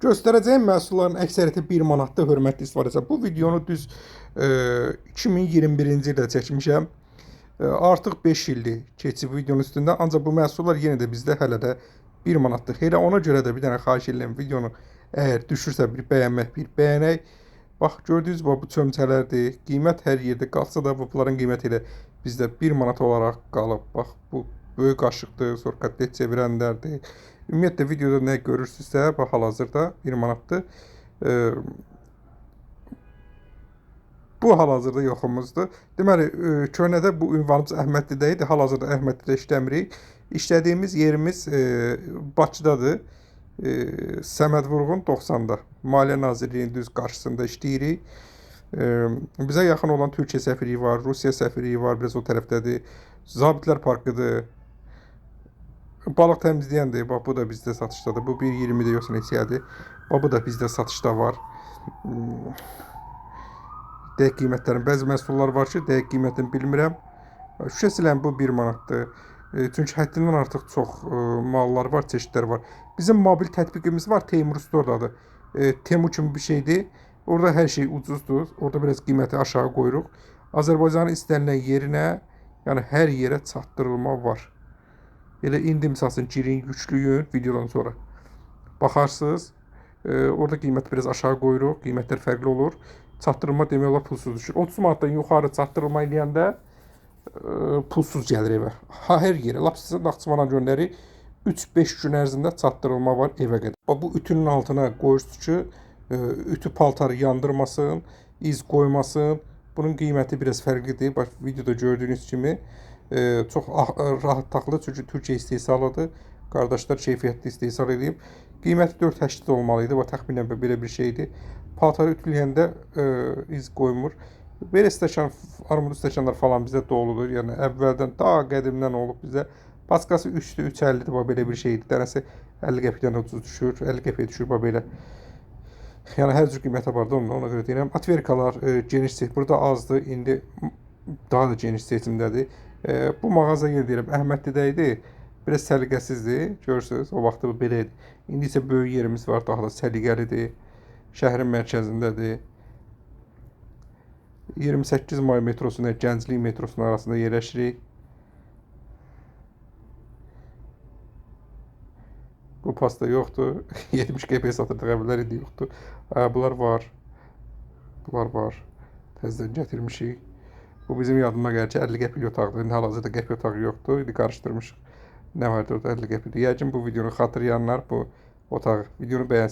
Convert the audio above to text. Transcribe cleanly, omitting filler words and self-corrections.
Göstərəcəyim məhsulların əksəriyyəti 1 manatdır, hörmətli istifadəçilər. Bu videonu düz 2021-ci ildə çəkmişəm. Artıq 5 ildir keçib videonun üstündə, ancaq bu məhsullar yenə də bizdə hələ də 1 manatdır. Elə ona görə də bir dənə xahiş edirəm, videonu əgər düşürsə bir bəyənmək, bir bəyənək. Bax, gördüyünüz bu çömçələrdir. Qiymət hər yerdə qalsa da bunların qiyməti elə bizdə 1 manat olaraq qalıb. Bax, bu böyük qaşıqdır, sonra kotlet çevirənlərdir. Ümumiyyətlə videoda nə görürsünüzsə, bax hal-hazırda 1 manatdır. Bu hal-hazırda yoxumuzdur. Deməli, köhnədə bu ünvanımız Əhmədlidə idi. Hal-hazırda Əhmədlidə işləmirik. İşlədiyimiz yerimiz Bakıdadır. Səməd Vurğun 90-da. Maliyyə Nazirliyinin düz qarşısında işləyirik. Bizə yaxın olan Türkiyə səfirliyi var, Rusiya səfirliyi var, biraz o tərəfdədir. Zabitlər Parkıdır. Balıq təmizləyəndir. Bax, bu da bizdə satışdadır. Bu 1.20-də yoxsa neçəyədir. Bax, bu da bizdə satışda var. Dəqiq qiymətlərin bəzi məhsullar var ki, dəqiq qiymətini bilmirəm. Şüşə silən bu 1 manatdır. Çünki həddindən artıq çox mallar var, çeşidlər var. Bizim mobil tətbiqimiz var, Teymur Store adı. Temu kimi bir şeydir. Orada hər şey ucuzdur. Orada biraz qiyməti aşağı qoyuruq. Azərbaycanın istənilən yerinə, yəni hər yerə çatdırılma var. Elə indi misalsın girin, yüklüyün videodan sonra. Baxarsınız, orada qiyməti biraz aşağı qoyuruq, qiymətlər fərqli olur. Çatdırılma demək olar pulsuz düşür. 30 manatdan yuxarı çatdırılma eləyəndə pulsuz gəlir evə. Hər yerə, lap sizə Naxçıvana göndərik. 3-5 gün ərzində çatdırılma var evə qədər. Bu ütünün altına qoyursunuz ki, ütü paltarı yandırmasın, iz qoymasın. Bunun qiyməti biraz fərqlidir. Bax, videoda gördüyünüz kimi çox rahatlıqlı, çünki Türkiyə istehsalıdır. Qardaşlar keyfiyyətli istehsal edib. Qiyməti 4.80 olmalıydı. Bax, təxminən belə bir şeydir. Paltarı ütüləyəndə iz qoymur. Belə stəkan, armudlu stəkanlar falan bizdə doludur. Yəni əvvəldən, daha qədimdən olub bizdə. Paskası 3-dür, 3.50-dir. Bax, belə bir şeydir. Dənəsi 50 qəpikdən ucuz düşür, 50 qəpiyə düşür, bax belə. Yəni hər cür qiymətə var da ona görə deyirəm. Atverkalar geniş seçim, burada azdır, indi daha da geniş seçimdədir. Bu mağaza yer deyirəm, Əhmədlidə idi. Biraz səliqəsizdir, görürsünüz, o vaxtı belə idi. İndi isə böyük yerimiz var, daha da səliqəlidir. Şəhərin mərkəzindədir. 28 may metrosuna, Gənclik metrosunun arasında yerləşirik. Bu pasta yoxdur. 70 qəpiyə satırdıq əvvəllər, indi yoxdur. Bunlar var. Bunlar var. Təzədən gətirmişik. Bu bizim yadıma gəlir ki, 50 qəpik otaqdır. İndi hal-hazırda qəpik otağı yoxdur. İndi qarışdırmışıq. Nə vardı orada 50 qəpikdir. Yəqin bu videonu xatırlayanlar bu otağı videonu bəyənsin.